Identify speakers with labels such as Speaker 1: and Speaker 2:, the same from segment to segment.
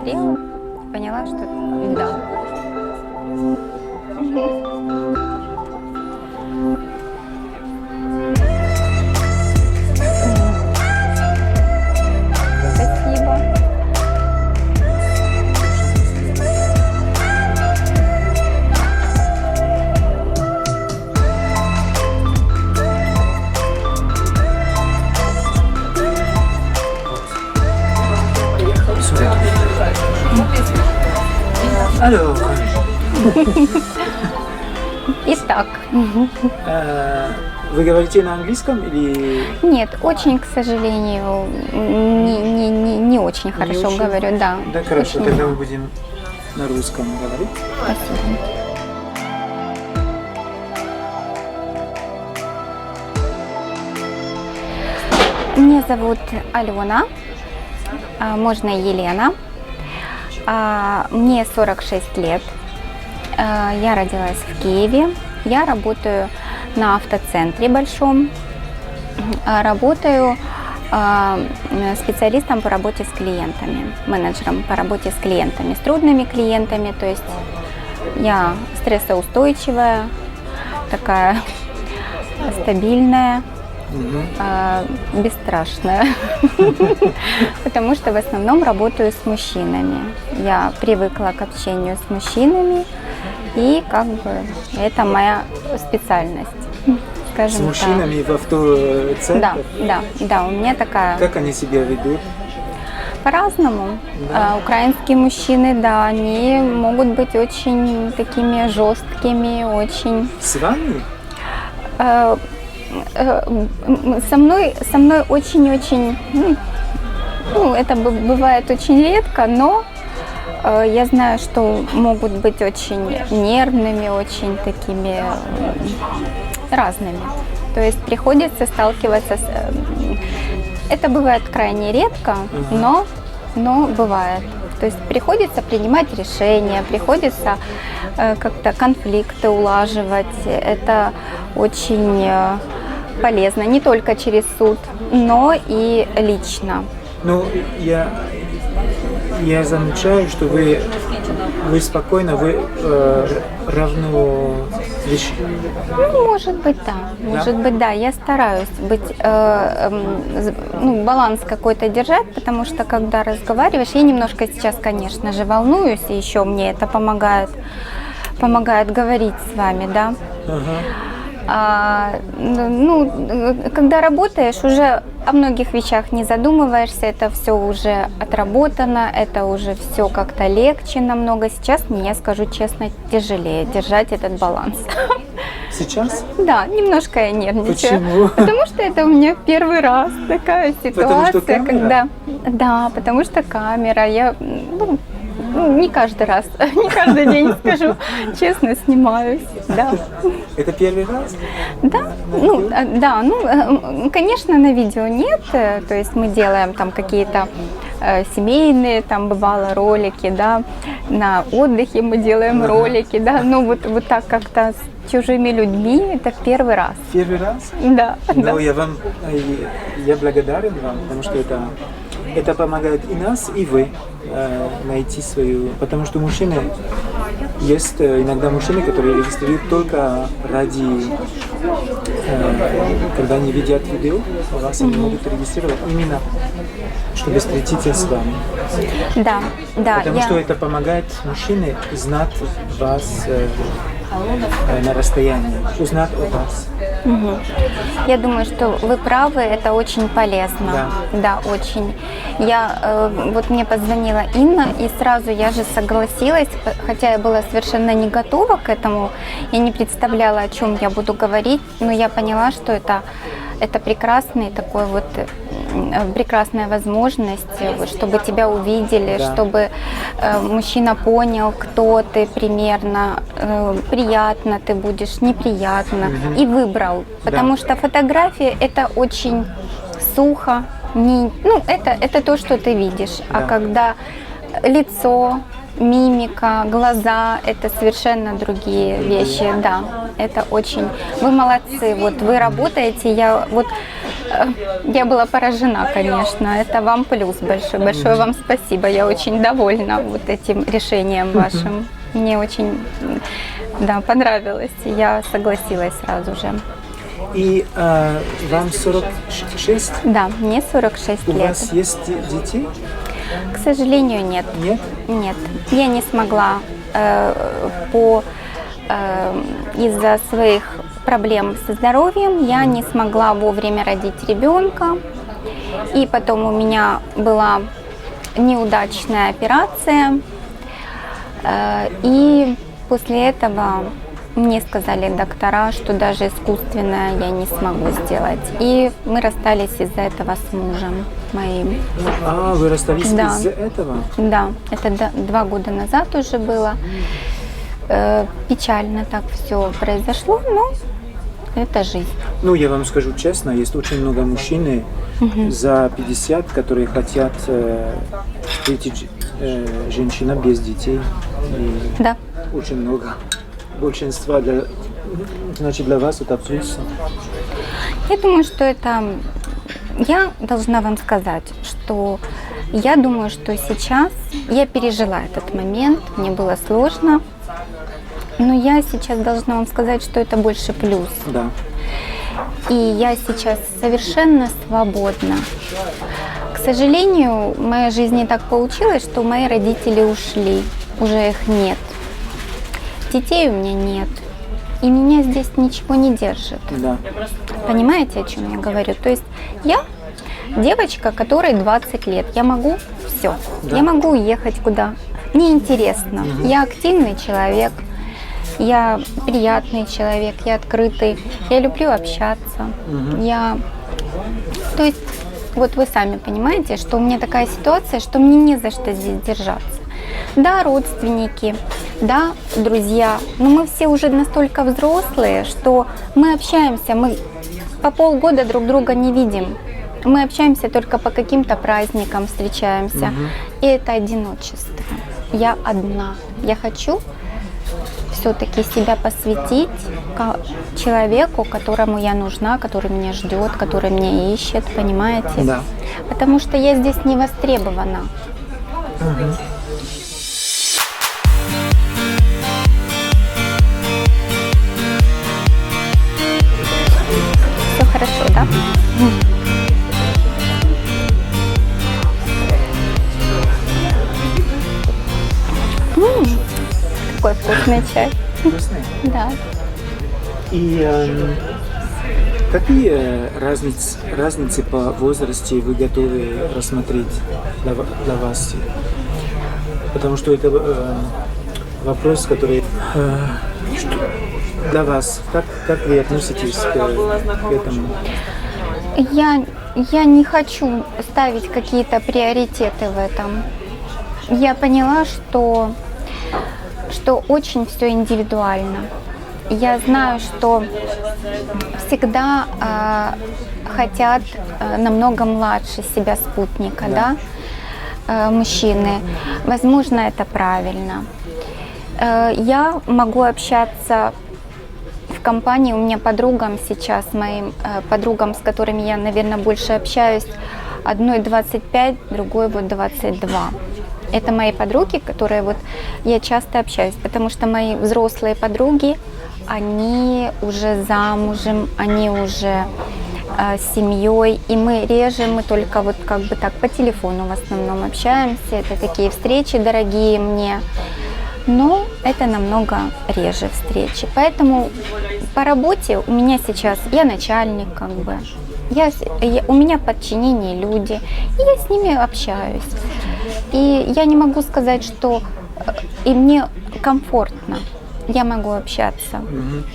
Speaker 1: посмотрела, поняла, что да. Спасибо.
Speaker 2: Alors,
Speaker 1: Итак,
Speaker 2: вы говорите на английском или...
Speaker 1: нет, очень, к сожалению, не очень хорошо
Speaker 2: очень?
Speaker 1: говорю, да.
Speaker 2: Да, хорошо,
Speaker 1: Очень.
Speaker 2: тогда мы будем на русском говорить.
Speaker 1: Спасибо. Меня зовут Алена, можно Елена. Мне 46 лет. Я родилась в Киеве. Я работаю на автоцентре большом. Работаю специалистом по работе с клиентами, менеджером по работе с клиентами, с трудными клиентами. То есть я стрессоустойчивая, такая стабильная, бесстрашная, потому что в основном работаю с мужчинами. Я привыкла к общению с мужчинами, и как бы это моя специальность, скажем
Speaker 2: С
Speaker 1: так.
Speaker 2: мужчинами в автоцентре?
Speaker 1: Да, у меня такая.
Speaker 2: Как они себя ведут?
Speaker 1: По-разному.
Speaker 2: Да.
Speaker 1: Украинские мужчины, да, они могут быть очень такими жесткими, очень.
Speaker 2: С вами?
Speaker 1: Со мной очень-очень, ну, это бывает очень редко, но я знаю, что могут быть очень нервными, очень такими разными. То есть приходится сталкиваться с... Это бывает крайне редко, но бывает. То есть приходится принимать решения, приходится как-то конфликты улаживать. Это очень полезно, не только через суд, но и лично.
Speaker 2: Ну, я замечаю, что вы спокойно, вы равно лишь...
Speaker 1: Ну, может быть, да. Я стараюсь быть, баланс какой-то держать, потому что когда разговариваешь, я немножко сейчас, конечно же, волнуюсь, и еще мне это помогает говорить с вами, да. Когда работаешь, уже о многих вещах не задумываешься, это все уже отработано, это уже все как-то легче намного. Сейчас мне, я скажу честно, тяжелее держать этот баланс.
Speaker 2: Сейчас?
Speaker 1: Да, немножко я нервничаю.
Speaker 2: Почему?
Speaker 1: Потому что это у меня первый раз такая ситуация,
Speaker 2: Потому что камера?
Speaker 1: когда... Да, потому что камера, я... не каждый раз, не каждый день, скажу честно, снимаюсь, да.
Speaker 2: Это первый раз?
Speaker 1: Да, конечно, на видео нет, то есть мы делаем там какие-то семейные, там бывало ролики, да, на отдыхе мы делаем ролики, да, но вот так как-то с чужими людьми это первый раз.
Speaker 2: Первый раз?
Speaker 1: Да.
Speaker 2: Но я благодарен вам, потому что это помогает и нас, и вы найти свою... Потому что мужчины... Есть иногда мужчины, которые регистрируют только ради... когда они видят видео, вас они могут регистрировать именно, чтобы встретиться с вами.
Speaker 1: Да.
Speaker 2: Потому что это помогает мужчине знать вас на расстоянии, узнать о вас.
Speaker 1: Я думаю, что вы правы, это очень полезно. Да, очень. Вот мне позвонила Инна, и сразу я же согласилась, хотя я была совершенно не готова к этому, я не представляла, о чем я буду говорить, но я поняла, что это прекрасный такой вот прекрасная возможность, чтобы тебя увидели, чтобы мужчина понял, кто ты примерно, приятно ты будешь, неприятно, и выбрал. Потому что фотография это очень сухо, это то, что ты видишь. А когда лицо, мимика, глаза – это совершенно другие вещи, да, это очень… Вы молодцы, вот вы работаете, Я была поражена, конечно. Это вам плюс большой. Большое вам спасибо. Я очень довольна вот этим решением вашим. Мне очень, да, понравилось. Я согласилась сразу же.
Speaker 2: И вам 46?
Speaker 1: Да, мне 46
Speaker 2: У
Speaker 1: лет.
Speaker 2: вас есть детей?
Speaker 1: К сожалению, нет.
Speaker 2: Нет?
Speaker 1: Нет. Я не смогла из-за своих проблем со здоровьем, я не смогла вовремя родить ребенка. И потом у меня была неудачная операция. И после этого мне сказали доктора, что даже искусственное я не смогу сделать. И мы расстались из-за этого с мужем моим.
Speaker 2: А, вы расстались
Speaker 1: Да.
Speaker 2: из-за этого?
Speaker 1: Да, это 2 года назад уже было. Печально так все произошло, но это жизнь.
Speaker 2: Ну, я вам скажу честно, есть очень много мужчин за 50, которые хотят встретить женщину без детей. И
Speaker 1: Да.
Speaker 2: очень много. Большинство, значит, для вас это плюс.
Speaker 1: Я думаю, что это... Я должна вам сказать, что я думаю, что сейчас я пережила этот момент, мне было сложно, но я сейчас должна вам сказать, что это больше плюс.
Speaker 2: Да.
Speaker 1: И я сейчас совершенно свободна. К сожалению, в моей жизни так получилось, что мои родители ушли, уже их нет. Детей у меня нет. И меня здесь ничего не держит.
Speaker 2: Да.
Speaker 1: Понимаете, о чем я говорю? То есть я девочка, которой 20 лет. Я могу все.
Speaker 2: Да.
Speaker 1: Я могу уехать куда. Мне интересно. Я активный человек. Я приятный человек. Я открытый. Я люблю общаться. То есть, вот вы сами понимаете, что у меня такая ситуация, что мне не за что здесь держаться. Да, родственники, да, друзья, но мы все уже настолько взрослые, что мы общаемся, мы по полгода друг друга не видим. Мы общаемся только по каким-то праздникам, встречаемся. И это одиночество. Я одна. Я хочу все-таки себя посвятить человеку, которому я нужна, который меня ждет, который меня ищет, понимаете?
Speaker 2: Да.
Speaker 1: Потому что я здесь не востребована. Все хорошо, да? Какой вкусный чай.
Speaker 2: Вкусный?
Speaker 1: Да.
Speaker 2: И какие разницы по возрасте вы готовы рассмотреть для вас? Потому что это вопрос, который для вас. Как вы относитесь к этому?
Speaker 1: Я не хочу ставить какие-то приоритеты в этом. Я поняла, что очень все индивидуально. Я знаю, что всегда хотят намного младше себя спутника, да, мужчины. Возможно, это правильно. Я могу общаться в компании, у меня подругам сейчас, моим подругам, с которыми я, наверное, больше общаюсь, одной 25, другой вот 22. Это мои подруги, которые вот я часто общаюсь, потому что мои взрослые подруги, они уже замужем, они уже с семьей, и мы реже, мы только вот как бы так по телефону в основном общаемся, это такие встречи дорогие мне, но это намного реже встречи, поэтому по работе у меня сейчас, я начальник как бы, у меня в подчинении люди, и я с ними общаюсь. И я не могу сказать, что и мне комфортно. Я могу общаться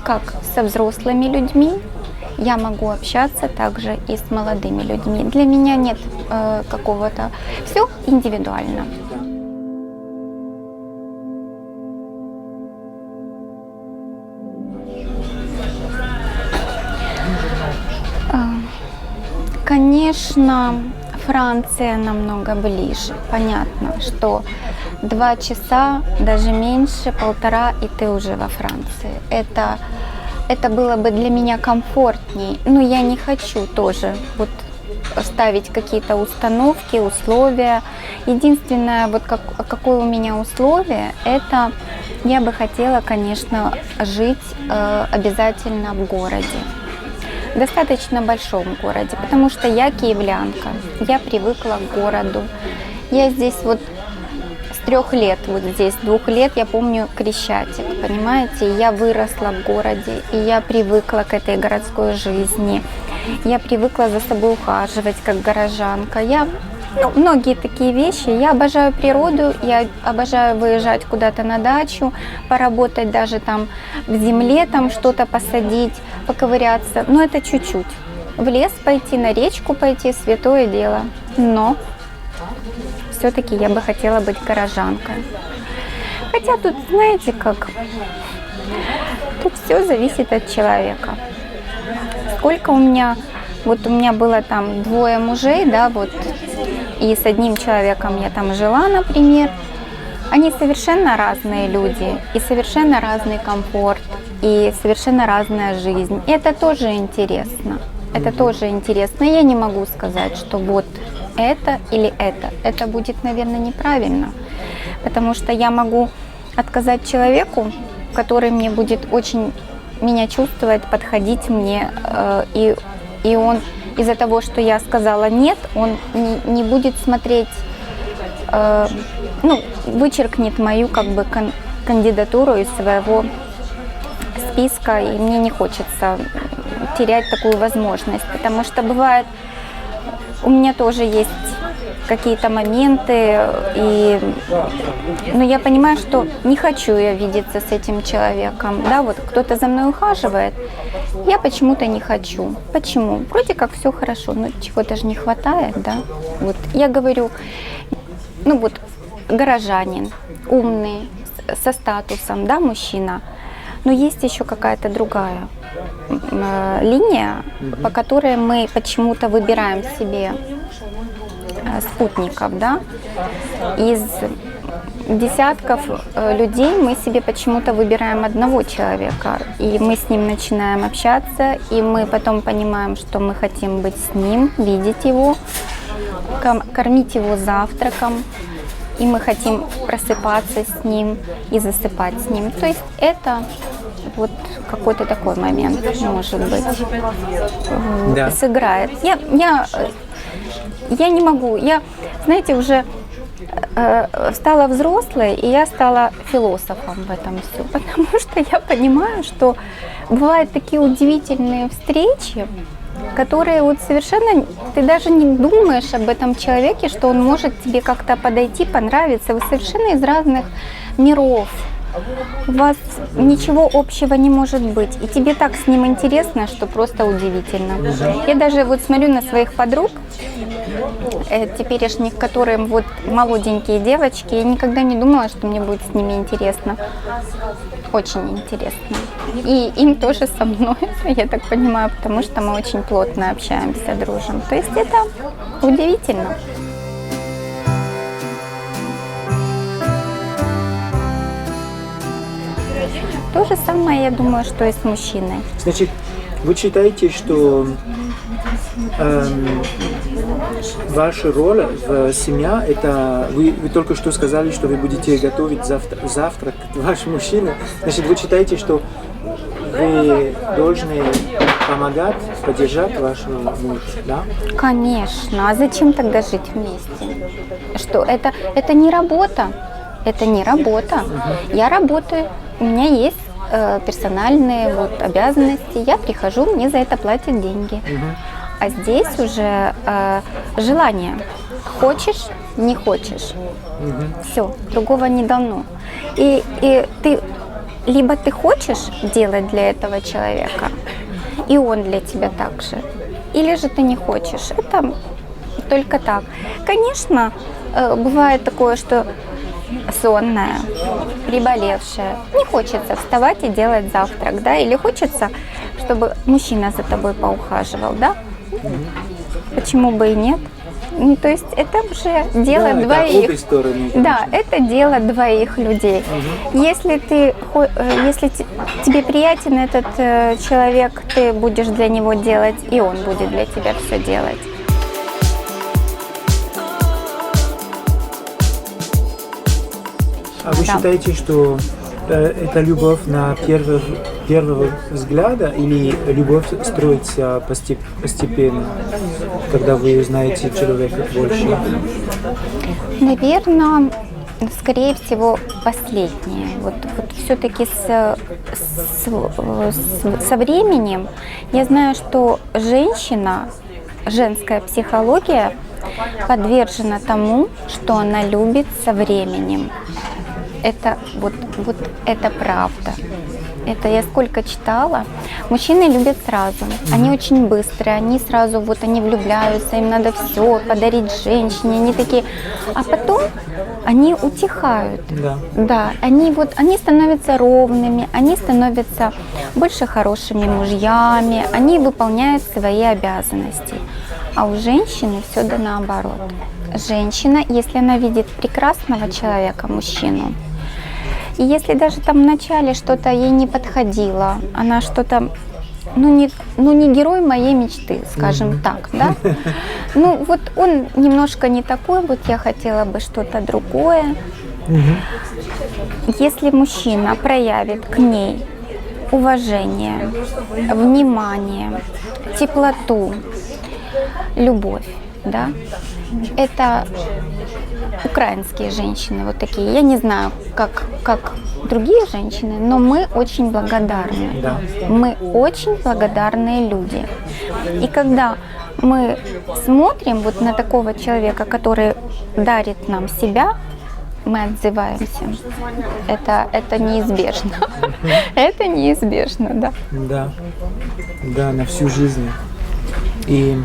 Speaker 1: как со взрослыми людьми, я могу общаться также и с молодыми людьми. Для меня нет какого-то... Все индивидуально. Конечно, Франция намного ближе. Понятно, что 2 часа, даже меньше, 1,5, и ты уже во Франции. Это это было бы для меня комфортней. Но я не хочу тоже вот ставить какие-то установки, условия. Единственное, вот какое у меня условие, это я бы хотела, конечно, жить обязательно в городе. Достаточно большом городе, потому что я киевлянка, я привыкла к городу. Я здесь вот с 3 лет, вот здесь 2 лет, я помню Крещатик, понимаете? Я выросла в городе, и я привыкла к этой городской жизни. Я привыкла за собой ухаживать, как горожанка. Многие такие вещи. Я обожаю природу, я обожаю выезжать куда-то на дачу, поработать даже там в земле, там что-то посадить, поковыряться. Но это чуть-чуть. В лес пойти, на речку пойти, святое дело. Но все-таки я бы хотела быть горожанкой. Хотя тут, знаете как, тут все зависит от человека. Сколько у меня было там 2 мужей, да, вот, и с одним человеком я там жила, например. Они совершенно разные люди, и совершенно разный комфорт, и совершенно разная жизнь. И это тоже интересно. Это тоже интересно. Я не могу сказать, что вот это или это. Это будет, наверное, неправильно. Потому что я могу отказать человеку, который мне будет очень меня чувствовать, подходить мне, и он из-за того, что я сказала нет, он не будет смотреть, вычеркнет мою как бы кандидатуру из своего списка, и мне не хочется терять такую возможность, потому что бывает, у меня тоже есть какие-то моменты, но я понимаю, что не хочу я видеться с этим человеком, да, вот кто-то за мной ухаживает, я почему-то не хочу. Почему? Вроде как все хорошо, но чего-то же не хватает, да, вот, я говорю, горожанин, умный, со статусом, да, мужчина, но есть еще какая-то другая линия, по которой мы почему-то выбираем себе спутников, да, из десятков людей мы себе почему-то выбираем одного человека, и мы с ним начинаем общаться, и мы потом понимаем, что мы хотим быть с ним, видеть его, кормить его завтраком, и мы хотим просыпаться с ним и засыпать с ним. То есть это вот какой-то такой момент, может быть, да, сыграет. Я не могу, знаете, уже стала взрослой, и я стала философом в этом все, потому что я понимаю, что бывают такие удивительные встречи, которые вот совершенно, ты даже не думаешь об этом человеке, что он может тебе как-то подойти, понравиться, вы совершенно из разных миров. У вас ничего общего не может быть, и тебе так с ним интересно, что просто удивительно. Я даже вот смотрю на своих подруг, теперешних, которым вот молоденькие девочки, я никогда не думала, что мне будет с ними интересно. Очень интересно. И им тоже со мной, я так понимаю, потому что мы очень плотно общаемся, дружим. То есть это удивительно. То же самое, я думаю, что и с мужчиной.
Speaker 2: Значит, вы считаете, что ваша роль в семье, это вы только что сказали, что вы будете готовить завтрак вашему мужчине. Значит, вы считаете, что вы должны помогать, поддержать вашего мужа, да?
Speaker 1: Конечно. А зачем тогда жить вместе? Что это не работа. Это не работа. Я работаю, у меня есть персональные обязанности. Я прихожу, мне за это платят деньги. А здесь уже желание. Хочешь, не хочешь. Все, другого не дано. И ты либо ты хочешь делать для этого человека, и он для тебя так же, или же ты не хочешь. Это только так. Конечно, бывает такое, что сонная, приболевшая, не хочется вставать и делать завтрак, да, или хочется, чтобы мужчина за тобой поухаживал, да? Почему бы и нет? Ну, то есть это уже дело
Speaker 2: Да, это
Speaker 1: двоих.
Speaker 2: обе стороны,
Speaker 1: Да,
Speaker 2: конечно.
Speaker 1: это дело двоих людей. Если тебе приятен этот человек, ты будешь для него делать, и он будет для тебя все делать.
Speaker 2: А вы
Speaker 1: Да.
Speaker 2: считаете, что это любовь на первого взгляда или любовь строится постепенно, когда вы узнаете человека больше?
Speaker 1: Наверное, скорее всего, последнее. Вот все-таки со временем я знаю, что женская психология подвержена тому, что она любит со временем. Это вот это правда. Это я сколько читала. Мужчины любят сразу. Они очень быстрые, они сразу они влюбляются, им надо все подарить женщине. Они такие, а потом они утихают.
Speaker 2: Да.
Speaker 1: Да, они становятся ровными, они становятся больше хорошими мужьями, они выполняют свои обязанности. А у женщины все да наоборот. Женщина, если она видит прекрасного человека, мужчину, и если даже там в начале что-то ей не подходило, она что-то, не герой моей мечты, скажем так, да? Ну вот он немножко не такой, вот я хотела бы что-то другое. Если мужчина проявит к ней уважение, внимание, теплоту, любовь, да, это украинские женщины вот такие. Я не знаю, как другие женщины, но мы очень благодарны.
Speaker 2: Да.
Speaker 1: Мы очень благодарные люди. И когда мы смотрим вот на такого человека, который дарит нам себя, мы отзываемся. Это неизбежно. Это неизбежно, да.
Speaker 2: Да. Да, на всю жизнь. И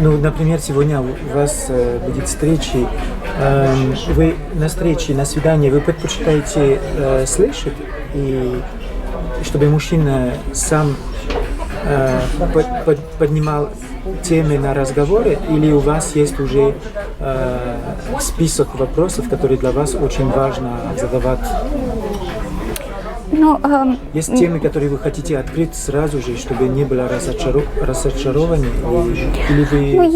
Speaker 2: например, сегодня у вас будет встреча. Вы на встрече, на свидании, вы предпочитаете слышать, и чтобы мужчина сам поднимал темы на разговоры, или у вас есть уже список вопросов, которые для вас очень важно задавать? Есть темы, которые вы хотите открыть сразу же, чтобы не было разочарования? Или вы...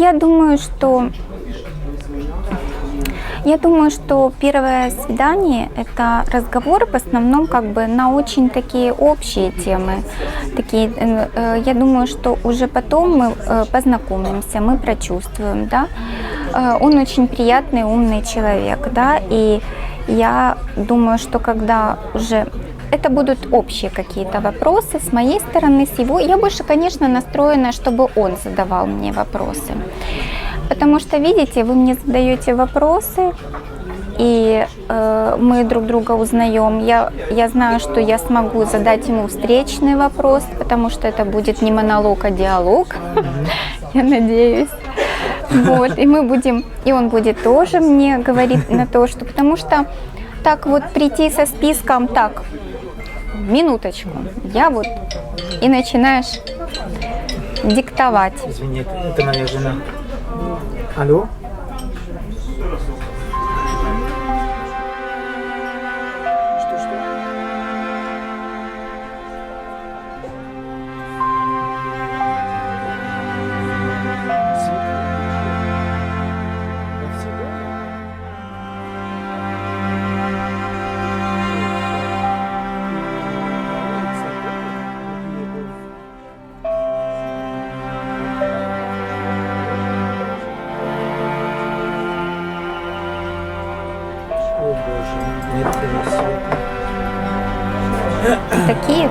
Speaker 1: Я думаю, что первое свидание – это разговор в основном на очень такие общие темы. Я думаю, что уже потом мы познакомимся, мы прочувствуем, да. Он очень приятный, умный человек, да, и я думаю, что когда уже это будут общие какие-то вопросы с моей стороны, с его. Я больше, конечно, настроена, чтобы он задавал мне вопросы. Потому что, видите, вы мне задаете вопросы, и мы друг друга узнаем. Я знаю, что я смогу задать ему встречный вопрос, потому что это будет не монолог, а диалог, я надеюсь. Вот, и он будет тоже мне говорить на то, что, потому что так вот прийти со списком, так, минуточку, и начинаешь диктовать.
Speaker 2: Извините, это моя жена. Алло?
Speaker 1: Такие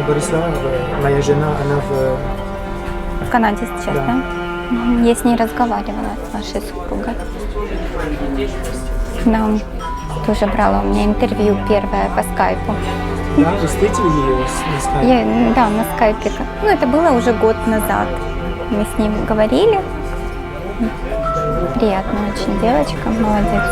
Speaker 2: Борислава, моя жена, она
Speaker 1: в Канаде сейчас,
Speaker 2: Да.
Speaker 1: да? Мгм. Я с ней разговаривала, с вашей супругой. Да, тоже брала у меня интервью первое по скайпу.
Speaker 2: Да, вы встретили ее на скайпе?
Speaker 1: Да, на скайпе. Это было уже год назад. Мы с ним говорили. Приятная очень девочка, молодец.